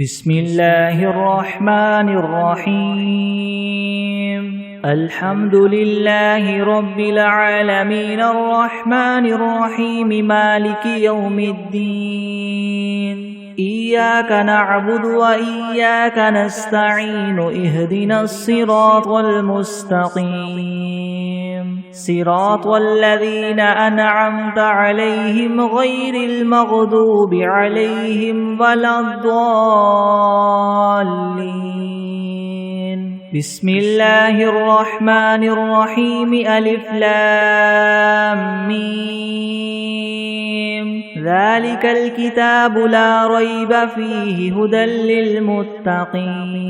بسم الله الرحمن الرحيم الحمد لله رب العالمين الرحمن الرحيم مالك يوم الدين إياك نعبد وإياك نستعين اهدنا الصراط المستقيم صراط الذين أنعمت عليهم غير المغضوب عليهم ولا الضالين بسم الله الرحمن الرحيم ألف لام ميم ذلك الكتاب لا ريب فيه هدى للمتقين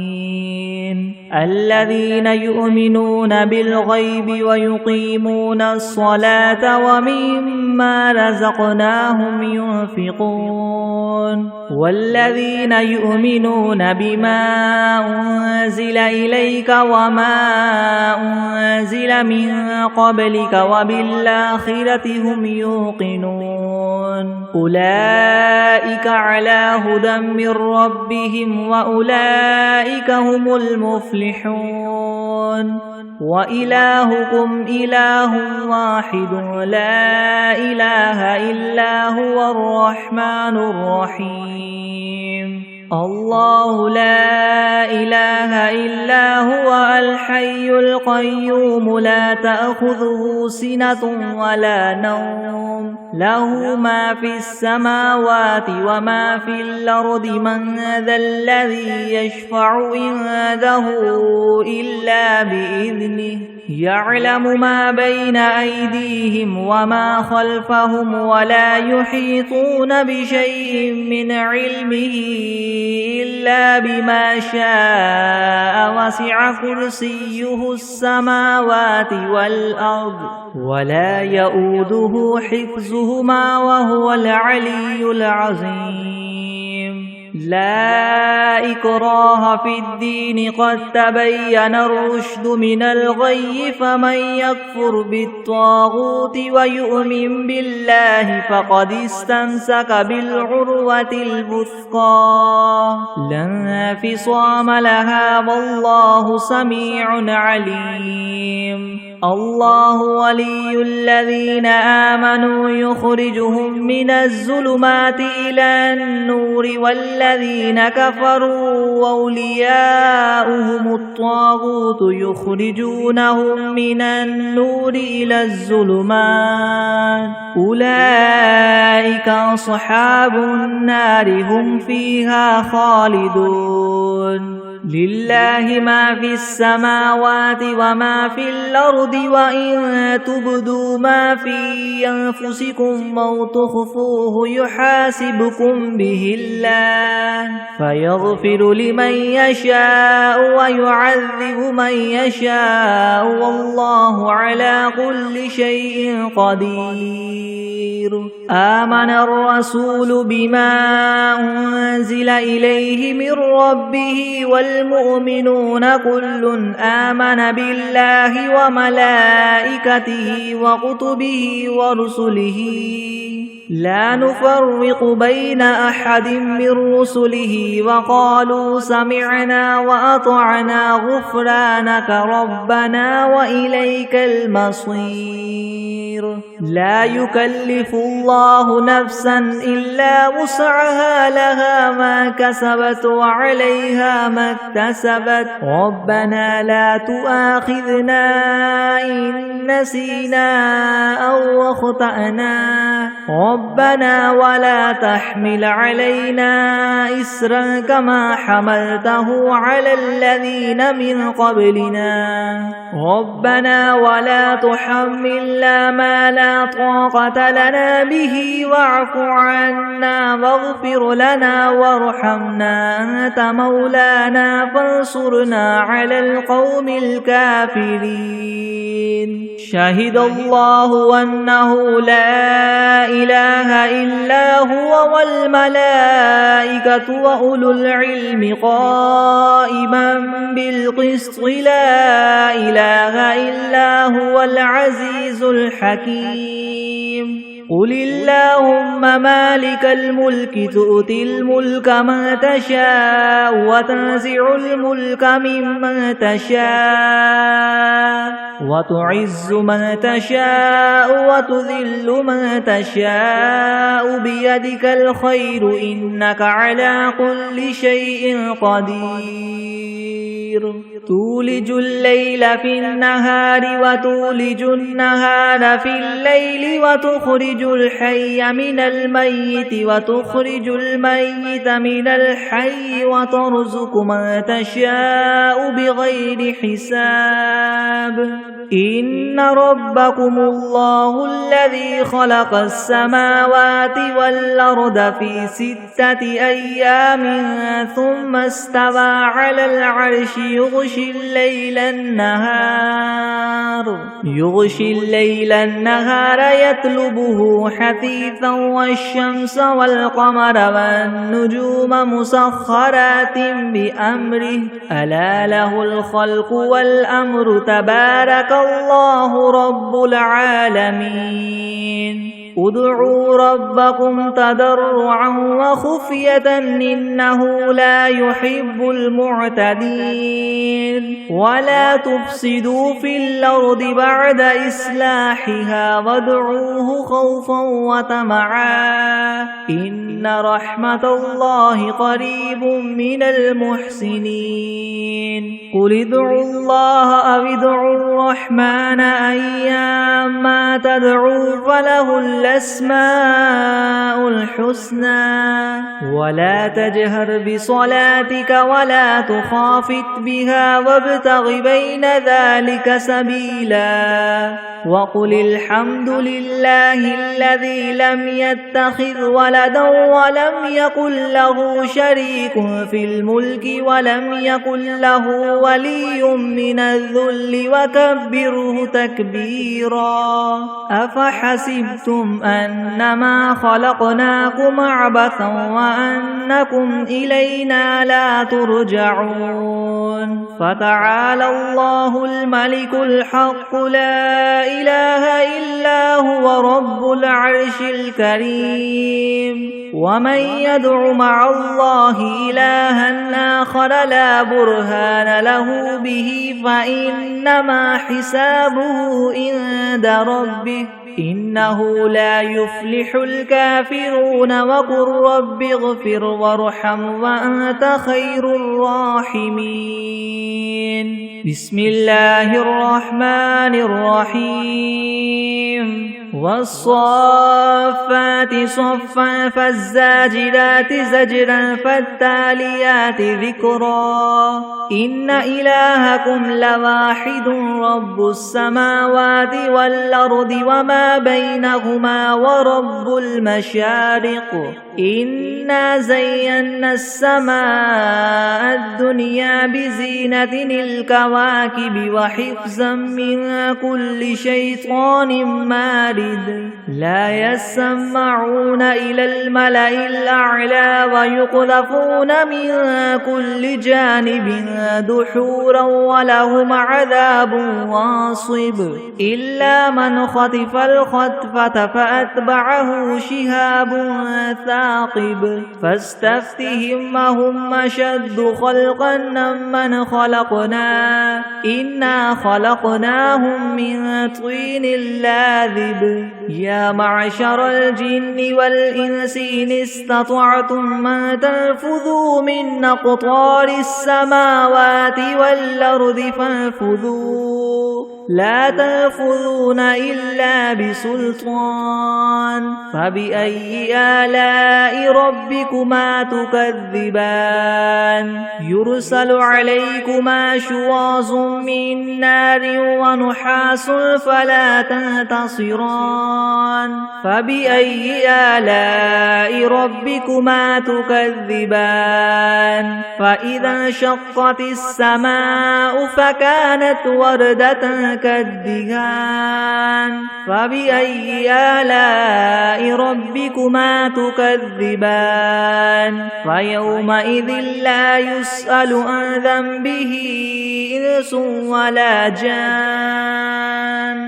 الذين يؤمنون بالغيب ويقيمون الصلاة ومما رزقناهم ينفقون والذين يؤمنون بما أنزل إليك وما أنزل من قبلك وبالآخرة هم يوقنون أولئك على هدى من ربهم وأولئك هم المفلحون وإلهكم إله واحد لا إله إلا هو الرحمن الرحيم الله لا إله إلا هو الحي القيوم لا تأخذه سنة ولا نوم له ما في السماوات وما في الأرض من ذا الذي يشفع عنده إلا بإذنه يعلم ما بين أيديهم وما خلفهم ولا يحيطون بشيء من علمه إلا بما شاء وسع كرسيه السماوات والأرض ولا يؤوده حفظهما وهو العلي العظيم لا إكراه في الدين قد تبين الرشد من الغي فمن يكفر بالطاغوت ويؤمن بالله فقد استمسك بالعروة الوثقى لا انفصام لها والله سميع عليم الله ولي الذين آمنوا يخرجهم من الظلمات إلى النور والذين كفروا أولياؤهم الطاغوت يخرجونهم من النور إلى الظلمات أولئك أصحاب النار هم فيها خالدون لله ما في السماوات وما في الأرض وإن تبدوا ما في أنفسكم أو تخفوه يحاسبكم به الله فيغفر لمن يشاء ويعذب من يشاء والله على كل شيء قدير آمن الرسول بما أنزل إليه من ربه والمؤمنون كل آمن بالله وملائكته وكتبه ورسله لا نفرق بين أحد من رسله وقالوا سمعنا وأطعنا غفرانك ربنا وإليك المصير لا يكلف الله نفسا إلا وسعها لها ما كسبت وعليها ما اكتسبت ربنا لا تؤاخذنا إن نسينا أو أخطأنا ربنا ولا تحمل علينا إسرا كما حملته على الذين من قبلنا ربنا ولا تحملنا ما لا طاقة لنا به واعف عنا واغفر لنا وارحمنا أنت مولانا فانصرنا على القوم الكافرين شهد الله أنه لا إله إلا هو والملائكة وأولو العلم قائما بالقسط لا إله إلا هو العزيز الحكيم قل اللهم مالك الملك تؤتي الملك من تشاء وتنزع الملك ممن تشاء وتعز من تشاء وتذل من تشاء بيدك الخير إنك على كل شيء قدير تولج الليل في النهار وتولج النهار في الليل وتخرج الحي من الميت وتخرج الميت من الحي وترزق من تشاء بغير حساب إن ربكم الله الذي خلق السماوات والأرض في 6 أيام ثم استوى على العرش يغشي الليل النهار يطلبه حثيثا والشمس والقمر والنجوم مسخرات بأمره ألا له الخلق والأمر تبارك الله رب العالمين ادعوا ربكم تضرعا وخفية إنه لا يحب المعتدين ولا تفسدوا في الأرض بعد إصلاحها وادعوه خوفا وطمعا إن رحمة الله قريب من المحسنين قل ادعوا الله أو ادعوا الرحمن أيما تدعوا فله الأسماء الحسنى ولا تجهر بصلاتك ولا تخافت بها وابتغ بين ذلك سبيلا وقل الحمد لله الذي لم يتخذ ولدا ولم يكن له شريك في الملك ولم يكن له ولي من الذل وكبره تكبيرا أفحسبتم أنما خلقناكم عبثا وأنكم إلينا لا ترجعون فتعالى الله الملك الحق لا إله إلا هو رب العرش الكريم ومن يدع مع الله إلها آخر لا برهان له به فإنما حسابه عند ربه إنه لا يفلح الكافرون وقل رب اغفر وارحم وأنت خير الراحمين بسم الله الرحمن الرحيم والصافات صفا فالزاجرات زجرا فالتاليات ذكرا إن إلهكم لواحد رب السماوات والأرض وما بينهما ورب المشارق إنا زينا السماء الدنيا بزينة الكواكب وحفظا من كل شيطان مارد لا يسمعون إلى الملأ الأعلى ويقذفون من كل جانب دحورا ولهم عذاب واصب إلا من خطف الخطفة فأتبعه شهاب ثاقب فاستفتهم هم أشد خلقا ممن خلقنا إنا خلقناهم من طين لاذب يا معشر الجن والإنس إن استطعتم أن تنفذوا من أقطار السماوات والأرض فانفذوا لا تنفذون إلا بسلطان فبأي آلاء ربكما تكذبان يرسل عليكما شواظ من نار ونحاس فلا تنتصران فبأي آلاء ربكما تكذبان فإذا انشقت السماء فكانت وردة كالدهان فبأي آلاء ربكما تكذبان فيومئذ لا يسأل عن ذنبه إنس ولا جان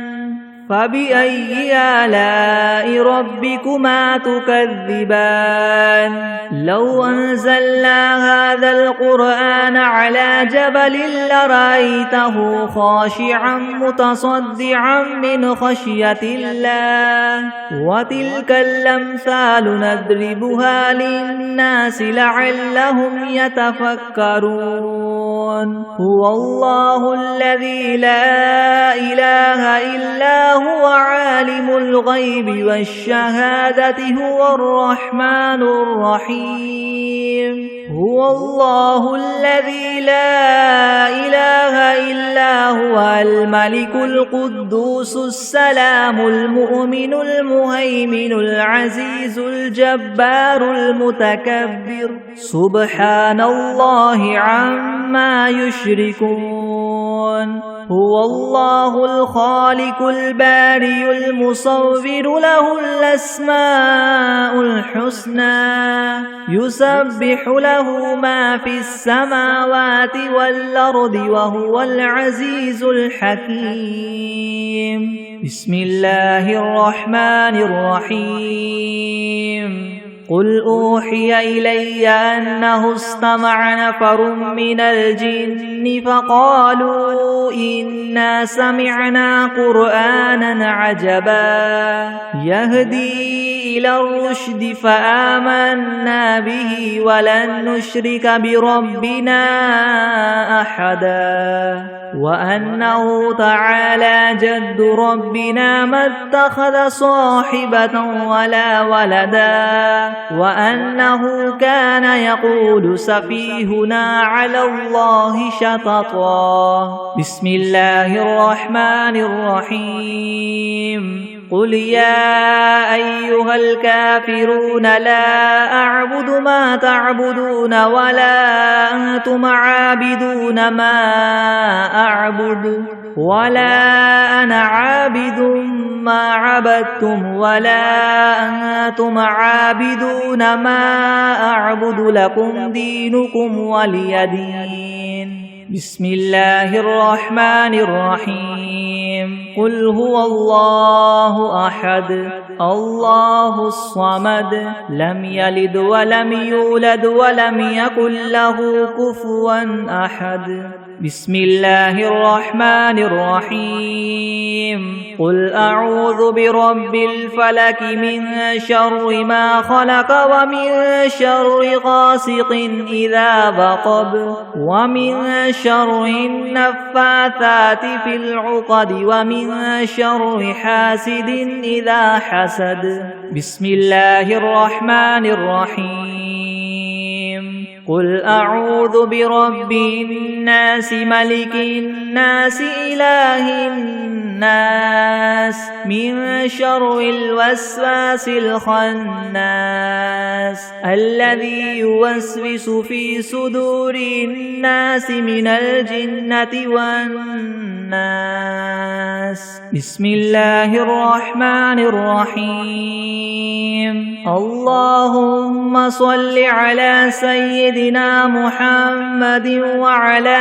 فبأي آلاء ربكما تكذبان لو أنزلنا هذا القرآن على جبل لرأيته خاشعا متصدعا من خشية الله وتلك الأمثال نضربها للناس لعلهم يتفكرون هو الله الذي لا إله إلا هو عالم الغيب والشهادة هو الرحمن الرحيم هو الله الذي لا إله إلا هو الملك القدوس السلام المؤمن المهيمن العزيز الجبار المتكبر سبحان الله عما يشركون هو الله الخالق البارئ المصور له الأسماء الحسنى يسبح له ما في السماوات والأرض وهو العزيز الحكيم بسم الله الرحمن الرحيم قل أوحي إلي أنه استمع نفر من الجن فقالوا إنا سمعنا قرآنا عجبا يهدي إلى الرشد فآمنا به ولن نشرك بربنا أحدا وأنه تعالى جد ربنا ما اتخذ صاحبة ولا ولدا وأنه كان يقول سفيهنا على الله شططا بسم الله الرحمن الرحيم قل يا أيها الكافرون لا أعبد ما تعبدون ولا أنتم عابدون ما أعبد ولا أنا عابد ما عبدتم ولا أنتم عابدون ما أعبد لكم دينكم ولي دين بسم الله الرحمن الرحيم قل هو الله أحد الله الصمد لم يلد ولم يولد ولم يكن له كفوا أحد بسم الله الرحمن الرحيم قل أعوذ برب الفلك من شر ما خلق ومن شر غاسق إذا وقب ومن شر النفاثات في العقد ومن شر حاسد إذا حسد بسم الله الرحمن الرحيم قل أعوذ برب الناس ملك الناس إله الناس من شر الوسواس الخناس الذي يوسوس في صدور الناس من الجنة والناس بسم الله الرحمن الرحيم اللهم صل على سيدنا محمد وعلى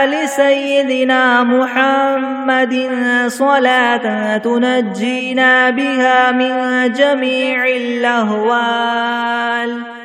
آل سيدنا محمد صلاة تنجينا بها من جميع الأهوال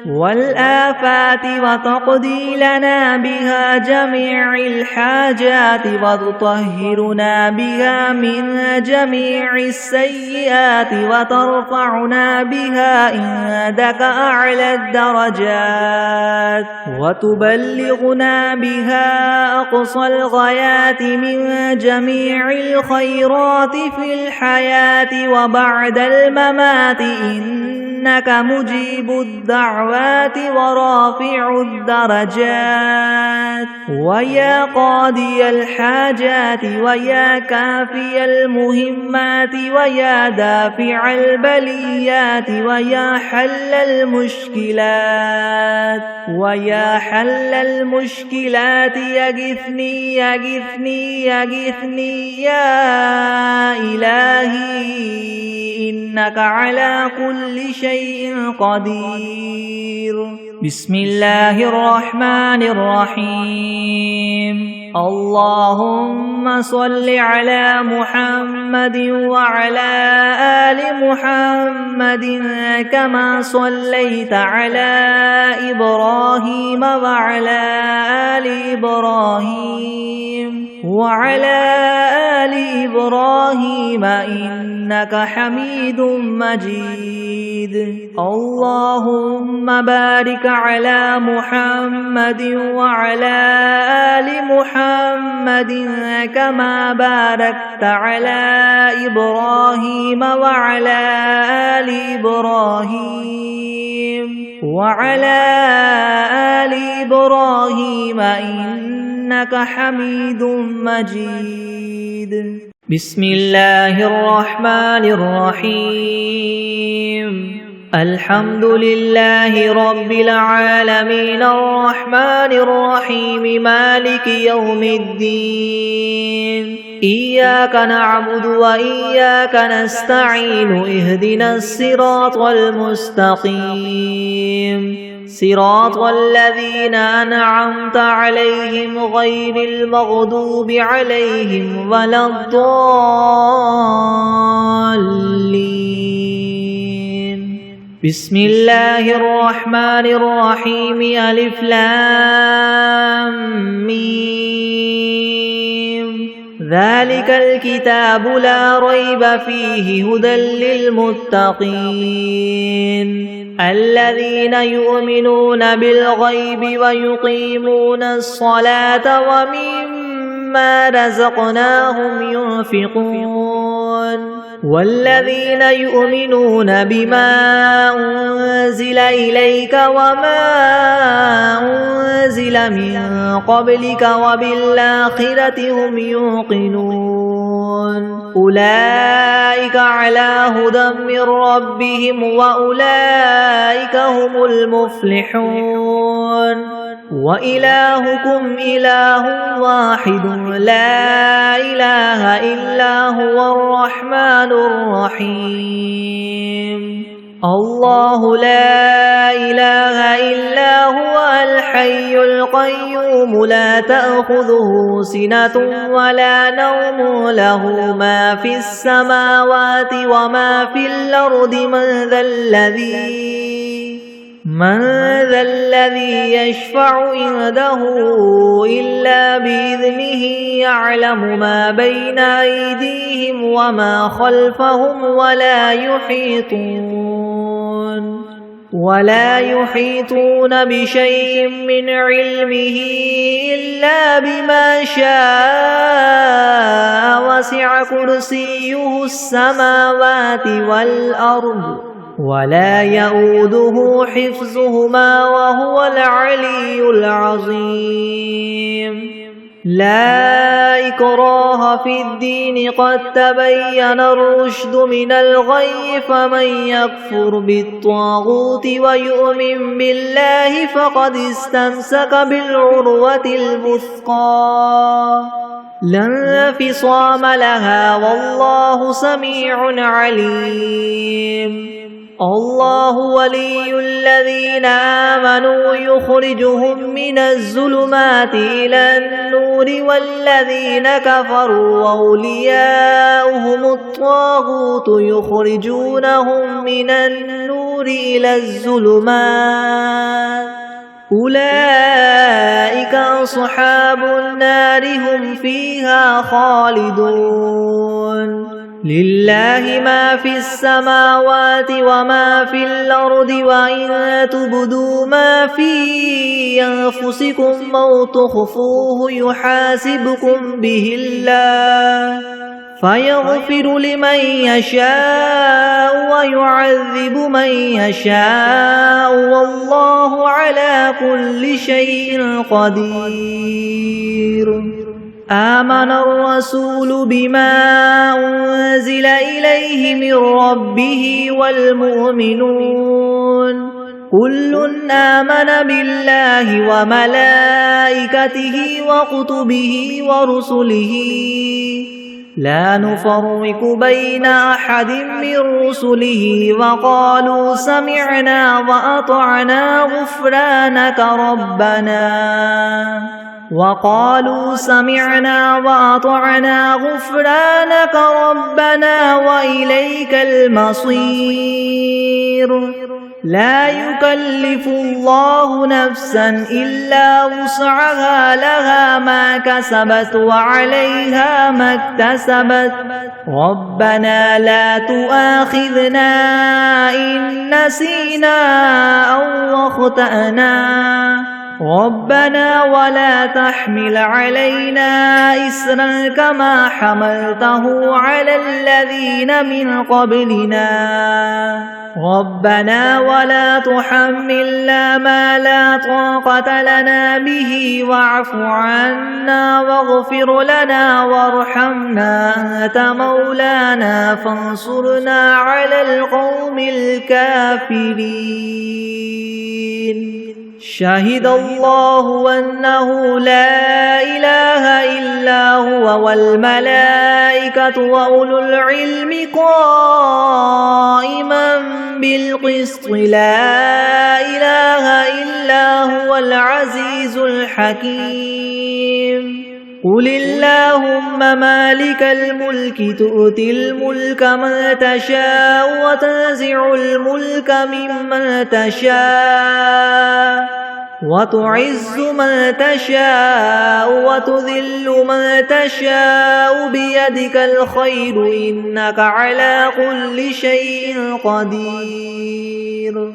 والآفات وتقضي لنا بها جميع الحاجات وتطهرنا بها من جميع السيئات وترفعنا بها عندك أعلى الدرجات وتبلغنا بها أقصى الغايات من جميع الخيرات في الحياة وبعد الممات إنك مجيب الدعوات ورافع الدرجات ويا قاضي الحاجات ويا كافي المهمات ويا دافع البليات ويا حل المشكلات ويا حل المشكلات يغثني يغثني يغثني يا إلهي إنك على كل شيء قدير بسم الله الرحمن الرحيم اللهم صل على محمد وعلى آل محمد كما صليت على إبراهيم وعلى آل إبراهيم إنك حميد مجيد اللهم بارك على محمد وعلى آل محمد كما باركت على إبراهيم وعلى آل إبراهيم إنك حميد مجيد بسم الله الرحمن الرحيم الحمد لله رب العالمين الرحمن الرحيم مالك يوم الدين إياك نعبد وإياك نستعين اهدنا الصراط المستقيم صراط الذين أنعمت عليهم غير المغضوب عليهم ولا الضالين بسم الله الرحمن الرحيم ألف لام ميم ذلك الكتاب لا ريب فيه هدى للمتقين الذين يؤمنون بالغيب ويقيمون الصلاة ومما رزقناهم ينفقون والذين يؤمنون بما أنزل إليك وما أنزل من قبلك وبالآخرة هم يوقنون أولئك على هدى من ربهم وأولئك هم المفلحون وإلهكم إله واحد لا إله إلا هو الرحمن الرحيم الله لا إله إلا هو الحي القيوم لا تأخذه سنة ولا نوم له ما في السماوات وما في الأرض من ذا الذي يشفع عنده إلا بإذنه يعلم ما بين أيديهم وما خلفهم ولا يحيطون بشيء من علمه إلا بما شاء وسع كرسيه السماوات والأرض ولا يؤوده حفظهما وهو العلي العظيم لا إكراه في الدين قد تبين الرشد من الغي فمن يكفر بالطاغوت ويؤمن بالله فقد استمسك بالعروة الوثقى لا انفصام لها والله سميع عليم الله ولي الذين آمنوا يخرجهم من الظلمات إلى النور والذين كفروا أولياؤهم الطاغوت يخرجونهم من النور إلى الظلمات أولئك أصحاب النار هم فيها خالدون لله ما في السماوات وما في الأرض وإن تبدوا ما في أنفسكم أو تخفوه يحاسبكم به الله فيغفر لمن يشاء ويعذب من يشاء والله على كل شيء قدير آمن الرسول بما أنزل إليه من ربه والمؤمنون كل آمن بالله وملائكته وكتبه ورسله لا نفرق بين أحد من رسله وقالوا سمعنا وأطعنا غفرانك ربنا وإليك المصير لا يكلف الله نفسا إلا وسعها لها ما كسبت وعليها ما اكتسبت ربنا لا تؤاخذنا إن نسينا أو أخطأنا ربنا ولا تحمل علينا إسرا كما حملته على الذين من قبلنا ربنا ولا تحملنا ما لا طاقة لنا به واعف عنا واغفر لنا وارحمنا أنت مولانا فانصرنا على القوم الكافرين شهد الله أنه لا إله إلا هو والملائكة وأولو العلم قائما بالقسط لا إله إلا هو العزيز الحكيم قل اللهم مالك الملك تؤتي الملك من تشاء وتنزع الملك ممن تشاء وتعز من تشاء وتذل من تشاء بيدك الخير إنك على كل شيء قدير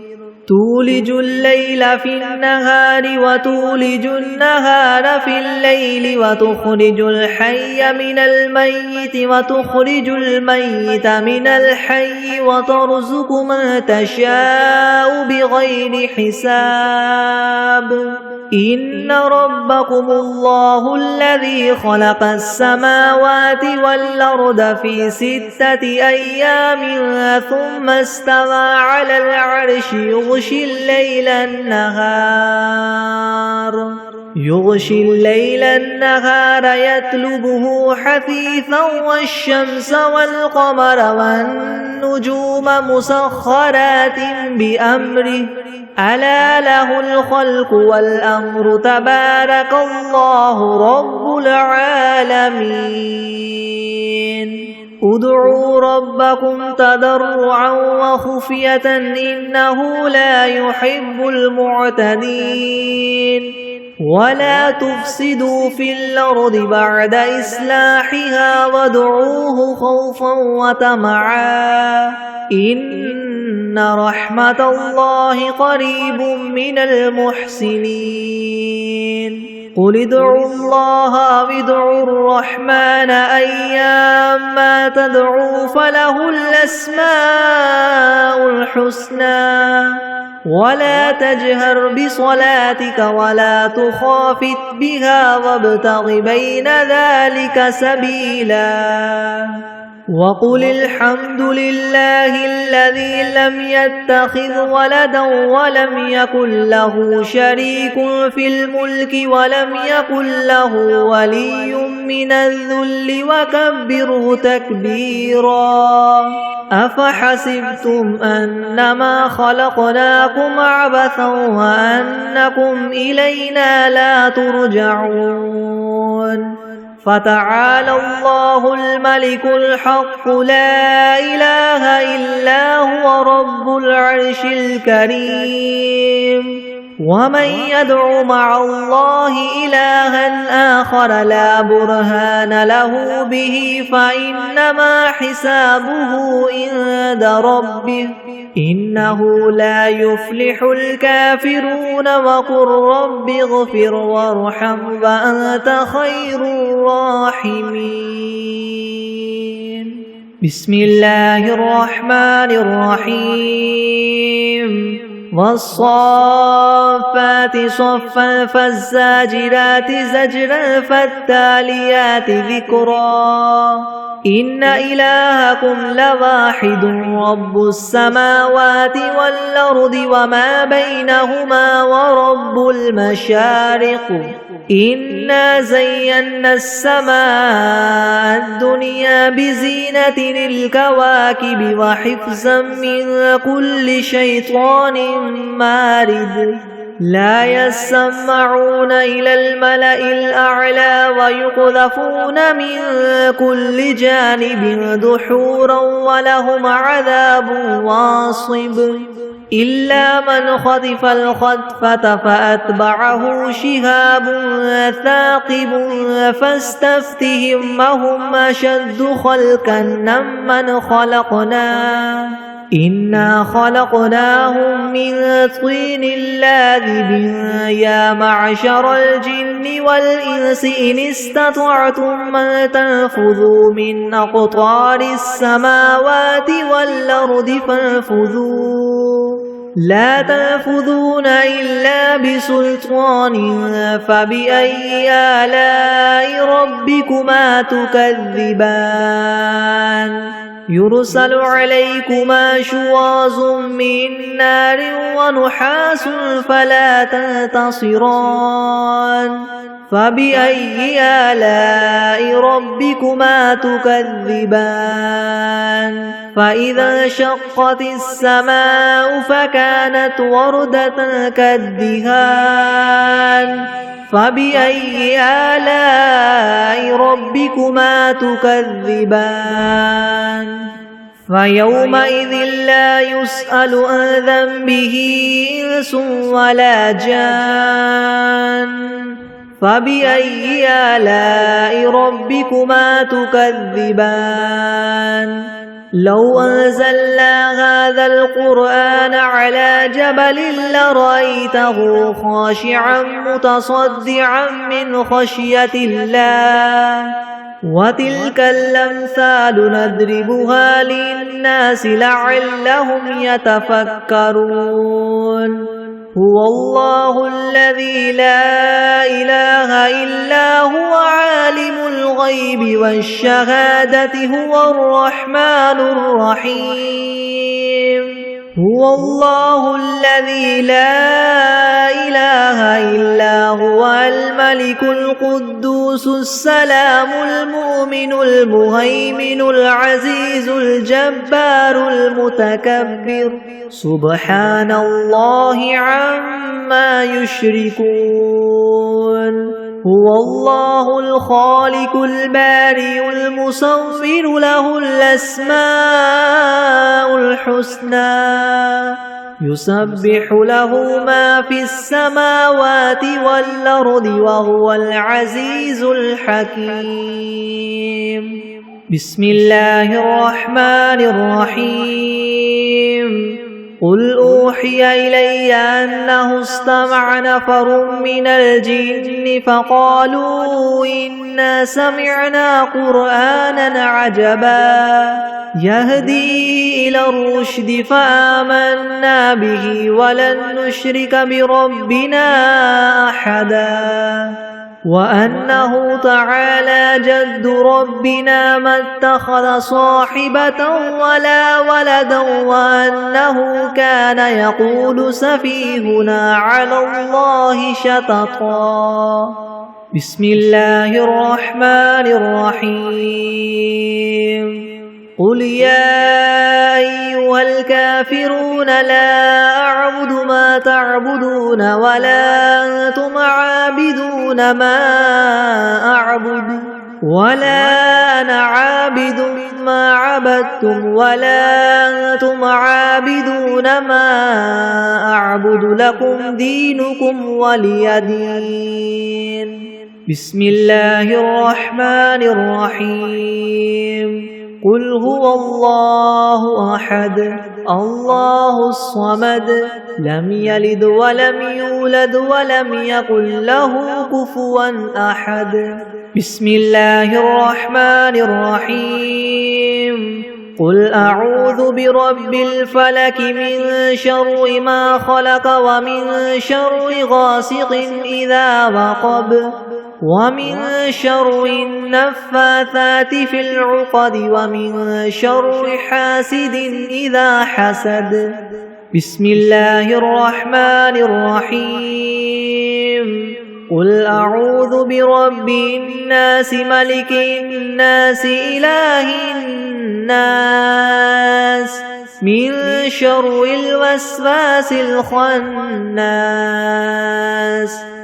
تولج الليل في النهار وتولج النهار في الليل وتخرج الحي من الميت وتخرج الميت من الحي وترزق من تشاء بغير حساب إن ربكم الله الذي خلق السماوات والأرض في 6 أيام ثم استوى على العرش يغشي الليل النهار يطلبه حثيثا والشمس والقمر والنجوم مسخرات بأمره ألا له الخلق والأمر تبارك الله رب العالمين ادعوا ربكم تضرعا وخفية إنه لا يحب المعتدين ولا تفسدوا في الأرض بعد إصلاحها وادعوه خوفا وطمعا إن رحمة الله قريب من المحسنين قل ادعوا الله وادعوا الرحمن أيما تدعوا فله الأسماء الحسنى ولا تجهر بصلاتك ولا تخافت بها وابتغ بين ذلك سبيلا وقل الحمد لله الذي لم يتخذ ولدا ولم يكن له شريك في الملك ولم يكن له ولي من الذل وكبره تكبيرا أفحسبتم أنما خلقناكم عبثا وأنكم إلينا لا ترجعون فتعالى الله الملك الحق لا إله إلا هو رب العرش الكريم ومن يدع مع الله إلها آخر لا برهان له به فإنما حسابه عند ربه إنه لا يفلح الكافرون وقل رب اغفر وارحم وأنت خير الراحمين بسم الله الرحمن الرحيم والصافات صفا فالزاجرات زجرا فالتاليات ذكرا إن إلهكم لواحد رب السماوات والأرض وما بينهما ورب المشارق إنا زينا السماء الدنيا بزينة الكواكب وحفظا من كل شيطان مارد لا يسمعون إلى الملأ الأعلى ويقذفون من كل جانب دحورا ولهم عذاب واصب إلا من خطف الخطفة فأتبعه شهاب ثاقب فاستفتهم أهم أشد خلقا ممن خلقنا إنا خلقناهم من طين لاذب يا معشر الجن والإنس إن استطعتم أن تنفذوا من أقطار السماوات والأرض فانفذوا لا تنفذون إلا بسلطان فبأي آلاء ربكما تكذبان يرسل عليكما شواظ من نار ونحاس فلا تنتصران فبأي آلاء ربكما تكذبان فإذا انشقت السماء فكانت وردة كالدهان فبأي آلاء ربكما تكذبان فيومئذ لا يسأل عن ذنبه إنس ولا جان فبأي آلاء ربكما تكذبان لو أنزلنا هذا القرآن على جبل لرأيته خاشعا متصدعا من خشية الله وتلك الأمثال نضربها للناس لعلهم يتفكرون هو الله الذي لا إله إلا هو عالم الغيب والشهادة هو الرحمن الرحيم هو الله الذي لا إله إلا هو الملك القدوس السلام المؤمن المهيمن العزيز الجبار المتكبر سبحان الله عما يشركون هو الله الخالق البارئ المصور له الأسماء الحسنى يسبح له ما في السماوات والأرض وهو العزيز الحكيم بسم الله الرحمن الرحيم قل أوحي إلي أنه استمع نفر من الجن فقالوا إنا سمعنا قرآنا عجبا يهدي إلى الرشد فآمنا به ولن نشرك بربنا أحدا وأنه تعالى جد ربنا ما اتخذ صاحبة ولا ولدا وأنه كان يقول سفيهنا على الله شططا بسم الله الرحمن الرحيم قل يا أيها الكافرون لا أعبد ما تعبدون ولا أنتم عابدون ما أعبد ولا أنا عابد ما عبدتم ولا أنتم عابدون ما أعبد لكم دينكم ولي دين بسم الله الرحمن الرحيم قل هو الله أحد الله الصمد لم يلد ولم يولد ولم يكن له كفوا أحد بسم الله الرحمن الرحيم قل أعوذ برب الفلك من شر ما خلق ومن شر غاسق إذا وقب ومن شر النفاثات في العقد ومن شر حاسد إذا حسد. بسم الله الرحمن الرحيم. قل أعوذ برب الناس ملك الناس إله الناس من شر الوسواس الخناس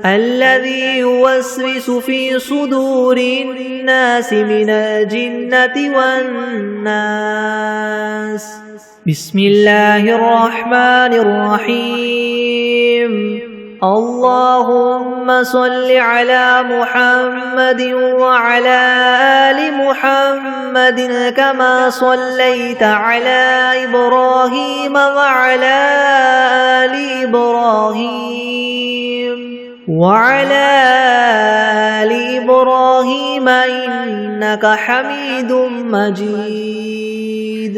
الذي يوسوس في صدور الناس من الجنة والناس. بسم الله الرحمن الرحيم. اللهم صل على محمد وعلى آل محمد كما صليت على إبراهيم وعلى آل إبراهيم إنك حميد مجيد.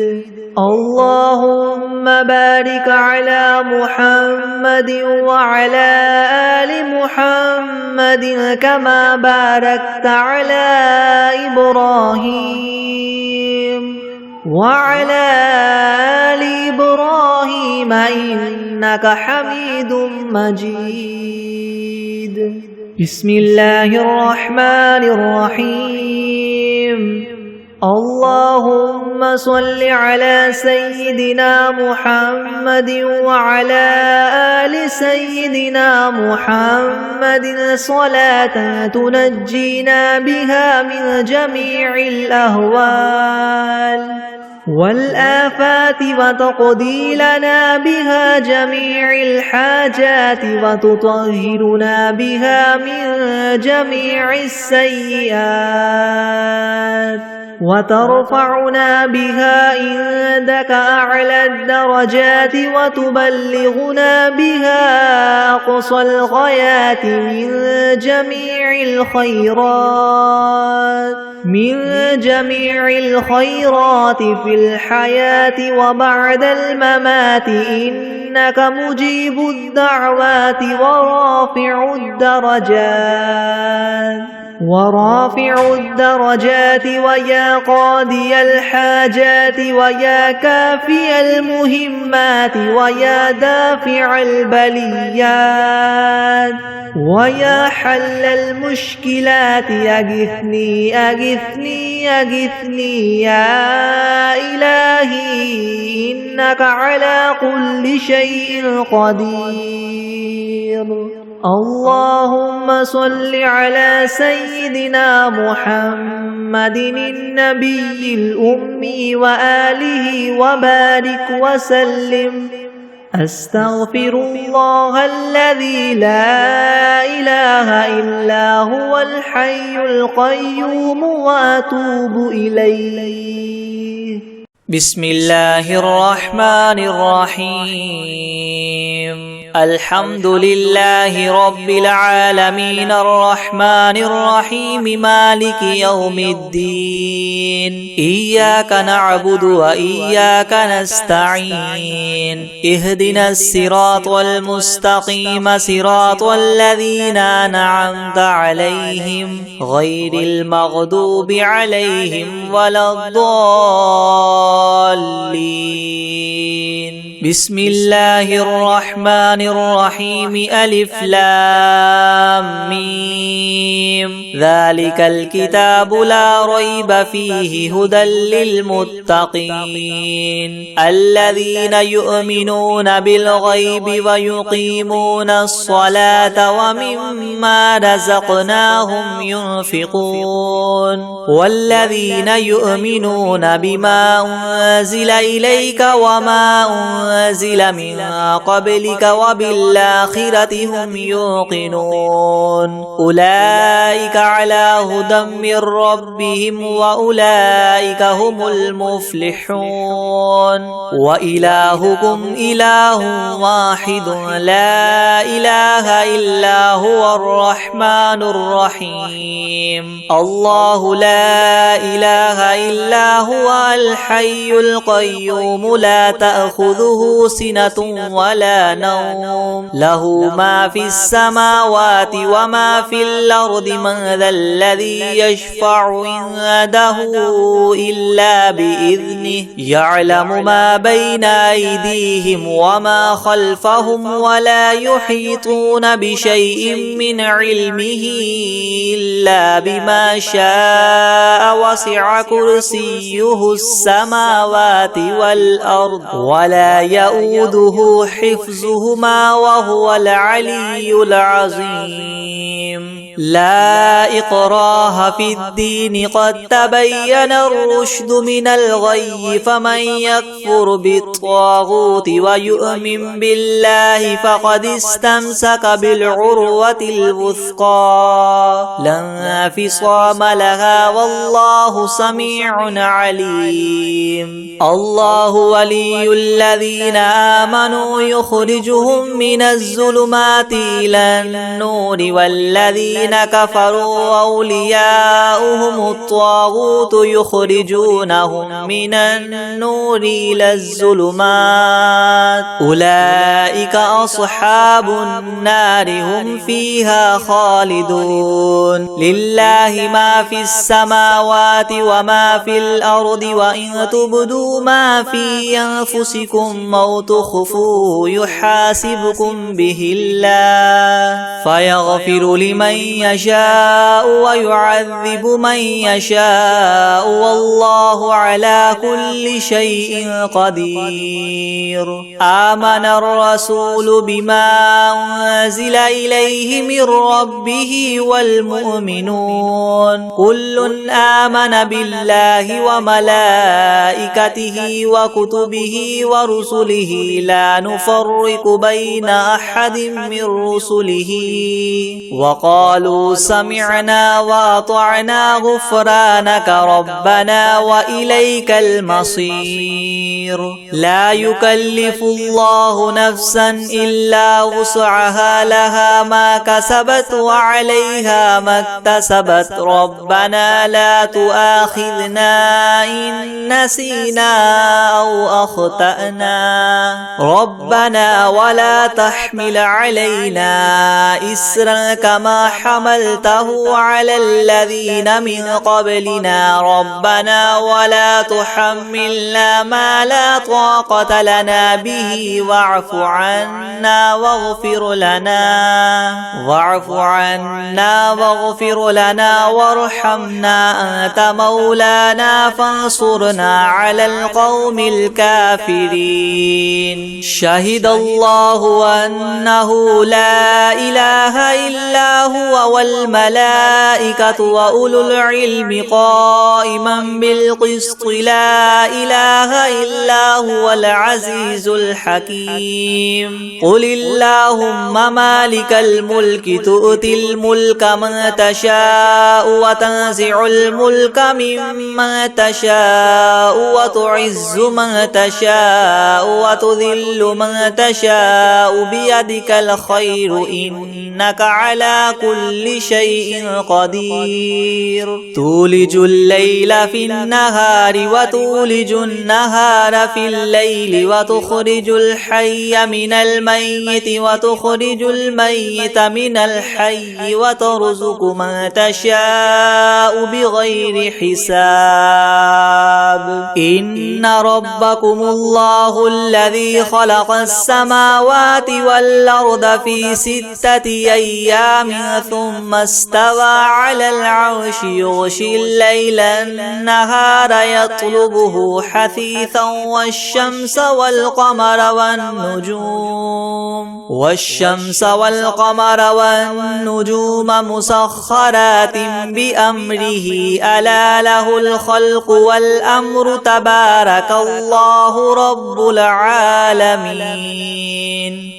اللهم بارك على محمد وعلى آل محمد كما باركت على إبراهيم وعلى آل إبراهيم إنك حميد مجيد. بسم الله الرحمن الرحيم. اللهم صل على سيدنا محمد وعلى آل سيدنا محمد صلاة تنجينا بها من جميع الأهوال والآفات وتقضي لنا بها جميع الحاجات وتطهرنا بها من جميع السيئات وترفعنا بها عندك أعلى الدرجات وتبلغنا بها أقصى الغايات من جميع الخيرات في الحياة وبعد الممات إنك مجيب الدعوات ورافع الدرجات ويا قاضي الحاجات ويا كافي المهمات ويا دافع البليات ويا حل المشكلات أغثني أغثني أغثني يا إلهي إنك على كل شيء قدير. اللهم صل على سيدنا محمد النبي الأمي وآله وبارك وسلم. أستغفر الله الذي لا إله إلا هو الحي القيوم وأتوب إليه. بسم الله الرحمن الرحيم. الحمد لله رب العالمين الرحمن الرحيم مالك يوم الدين. إياك نعبد وإياك نستعين. اهدنا الصراط المستقيم صراط الذين أنعمت عليهم غير المغضوب عليهم ولا الضالين. بسم الله الرحمن الرحيم. ألف لام ميم. ذلك الكتاب لا ريب فيه هدى للمتقين الذين يؤمنون بالغيب ويقيمون الصلاة ومما رزقناهم ينفقون والذين يؤمنون بما أنزل إليك وما أنزل من قبلك وبالآخرة هم يوقنون. أولئك على هدى من ربهم وأولئك هم المفلحون. وإلهكم إله واحد لا إله إلا هو الرحمن الرحيم. الله لا إله إلا هو الحي القيوم لا تأخذه سنة ولا نوم له ما في السماوات وما في الأرض من من ذا الذي يشفع عنده إلا بإذنه يعلم ما بين أيديهم وما خلفهم ولا يحيطون بشيء من علمه إلا بما شاء وسع كرسيه السماوات والأرض ولا يؤوده حفظهما وهو العلي العظيم لا إكراه في الدين قد تبين الرشد من الغي فمن يكفر بالطاغوت ويؤمن بالله فقد استمسك بالعروة الوثقى لا انفصام لها والله سميع عليم الله ولي الذين آمنوا يخرجهم من الظلمات إلى النور والذين كفروا أولياؤهم الطاغوت يخرجونهم من النور إلى الظلمات أولئك أصحاب النار هم فيها خالدون لله ما في السماوات وما في الأرض وإن تبدوا ما في أنفسكم أو تخفوه يحاسبكم به الله فيغفر لمن يشاء ويعذب من يشاء والله على كل شيء قدير آمن الرسول بما أنزل إليه من ربه والمؤمنون كل آمن بالله وملائكته وكتبه ورسله لا نفرق بين أحد من رسله وقالوا سمعنا وأطعنا غفرانك ربنا وإليك المصير لا يكلف الله نفسا إلا وسعها لها ما كسبت وعليها ما اكتسبت ربنا لا تؤاخذنا إن نسينا أو أخطأنا ربنا ولا تحمل علينا إسرا كما حملته على الذين من قبلنا ربنا ولا تحملنا ما لا طاقة لنا به واعف عنا واغفر لنا وارحمنا أنت مولانا فانصرنا على القوم الكافرين شهد الله أنه لا إله إلا هو والملائكة وأولو العلم قائما بالقسط لا إله إلا هو العزيز الحكيم قل اللهم مالك الملك تؤتي الملك من تشاء وتنزع الملك ممن تشاء وتعز من تشاء وتذل من تشاء بيدك الخير إنك على كل شيء قدير تولج الليل في النهار وتولج النهار في الليل وتخرج الحي من الميت وتخرج الميت من الحي وترزق من تشاء بغير حساب إن ربكم الله الذي خلق السماوات والأرض في 6 أيام ثم استوى على العرش يغشي الليل النهار يطلبه حثيثا والشمس والقمر والنجوم مسخرات بأمره ألا له الخلق والأمر تبارك الله رب العالمين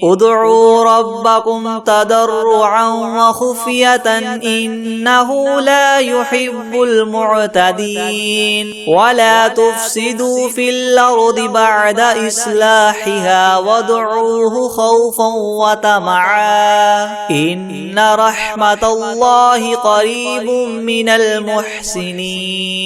ادعوا ربكم تضرعا وخفية إنه لا يحب المعتدين ولا تفسدوا في الأرض بعد إصلاحها وادعوه خوفا وطمعا إن رحمة الله قريب من المحسنين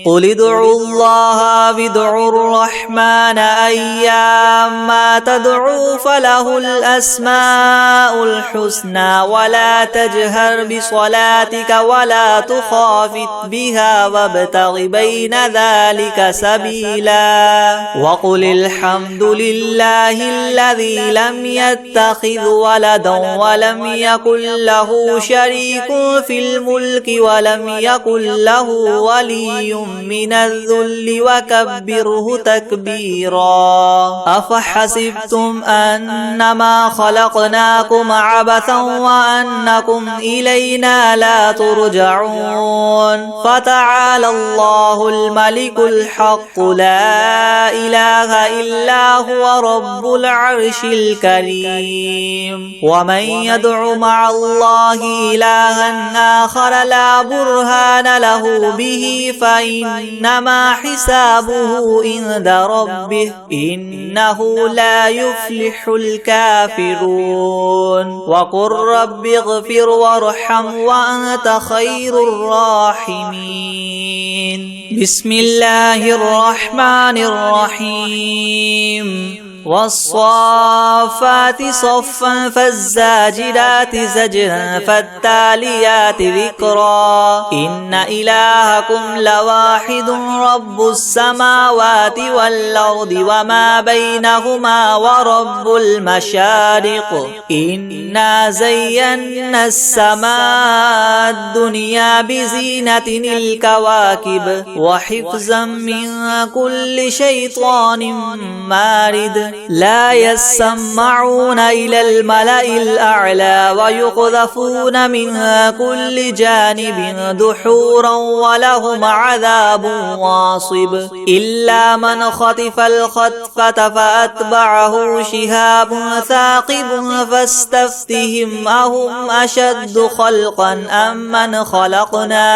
قل ادعوا الله وادعوا الرحمن أيما تدعوا فله الأسماء الحسنى ولا تجهر بصلاتك ولا تخافت بها وابتغ بين ذلك سبيلا وقل الحمد لله الذي لم يتخذ ولدا ولم يكن له شريك في الملك ولم يكن له ولي من الذل وكبره تكبيرا أفحسبتم أنما خلقناكم عبثا وأنكم إلينا لا ترجعون فتعالى الله الملك الحق لا إله إلا هو رب العرش الكريم ومن يدع مع الله إلها آخر لا برهان له به فإنما حسابه عند ربه إنه لا يفلح الكافرون وقل رب اغفر وارحم وأنت خير الراحمين بسم الله الرحمن الرحيم والصافات صفا فالزاجرات زجرا فالتاليات ذكرا إن إلهكم لواحد رب السماوات والأرض وما بينهما ورب المشارق إنا زينا السماء الدنيا بزينة الكواكب وحفظا من كل شيطان مارد لا يسمعون إلى الملأ الأعلى ويقذفون من كل جانب دحورا ولهم عذاب واصب إلا من خطف الخطفة فأتبعه شهاب ثاقب فاستفتهم أهم أشد خلقا أم من خلقنا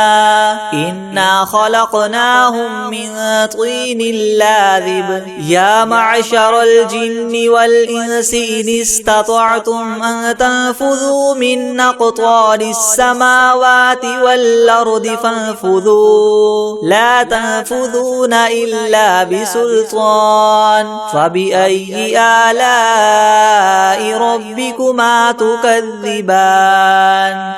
إنا خلقناهم من طين لاذب يا معشر الجن والإنس إن استطعتم أن تنفذوا من أقطار السماوات والأرض فانفذوا لا تنفذون إلا بسلطان فبأي آلاء ربكما تكذبان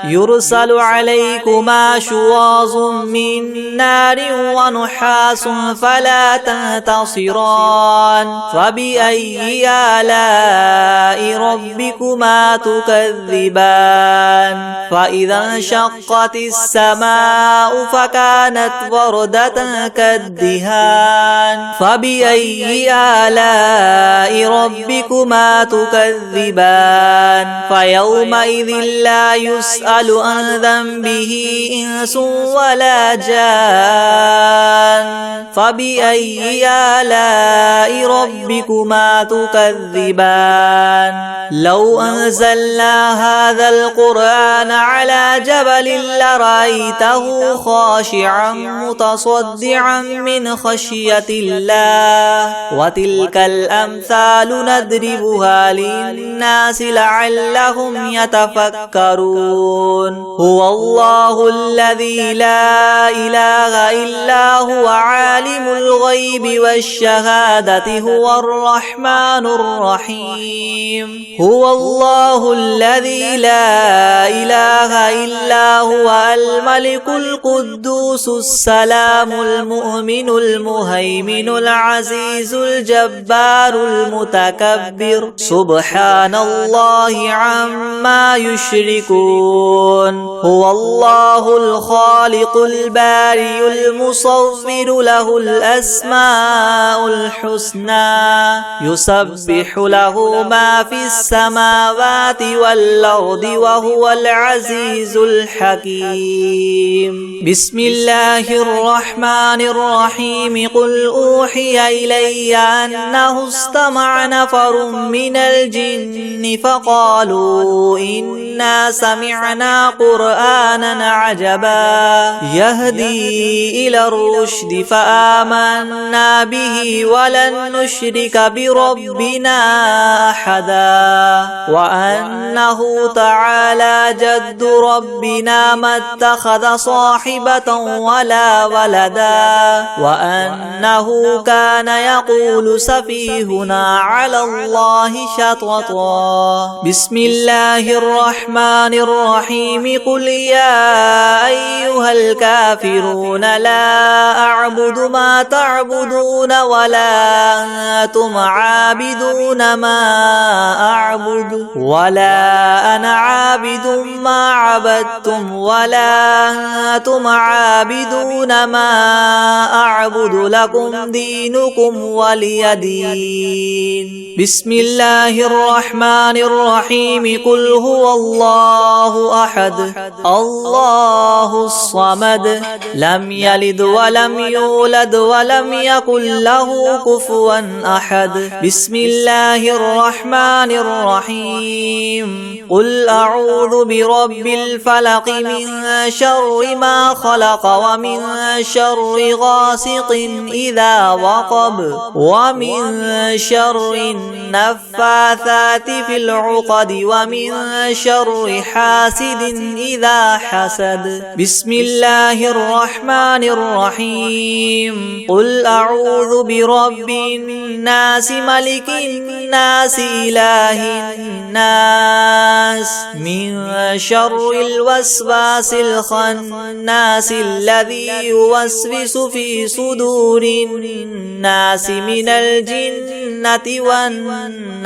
يرسل عليكما شواظ من نار ونحاس فلا تنتصران فبأي آلاء ربكما تكذبان فإذا انشقت السماء فكانت وردة كالدهان فبأي آلاء ربكما تكذبان فيومئذ لا يسأل عن ذنبه إنس ولا جان فبأي آلاء ربكما تكذبان لو أنزلنا هذا القرآن على جبل لرأيته خاشعا متصدعا من خشية الله وتلك الأمثال نضربها للناس لعلهم يتفكرون هو الله الذي لا إله إلا هو عالم الغيب والشهادة هو الرحمن الرحيم هو الله الذي لا إله إلا هو الملك القدوس السلام المؤمن المهيمن العزيز الجبار المتكبر سبحان الله عما يشركون هو الله الخالق البارئ المصور له الأسماء الحسنى يسبح له ما في السماوات والأرض وهو العزيز الحكيم بسم الله الرحمن الرحيم قل أوحي إلي أنه استمع نفر من الجن فقالوا إنا سمعنا قرآنا عجبا يهدي إلى الرشد فآمنا به ولن نشرك بربنا بربنا أحدا وأنه تعالى جد ربنا ما اتخذ صاحبة ولا ولدا وأنه كان يقول سفيهنا على الله شططا. بسم الله الرحمن الرحيم. قل يا أيها الكافرون لا أعبد ما تعبدون ولا أنتم عابدون ما أعبد ولا أنا عابد ما عبدتم ولا أنتم عابدون ما أعبد لكم دينكم ولي دين. بسم الله الرحمن الرحيم. قل هو الله أحد الله الصمد لم يلد ولم يولد ولم يكن له كفوا أحد. بسم الله الرحمن الرحيم. قل أعوذ برب الفلق من شر ما خلق ومن شر غاسق إذا وقب ومن شر النفاثات في العقد ومن شر حاسد إذا حسد. بسم الله الرحمن الرحيم. قل أعوذ برب الناس ملك الناس إله الناس من شر الوسواس الخناس الذي يوسوس في صدور الناس من الجنة والناس.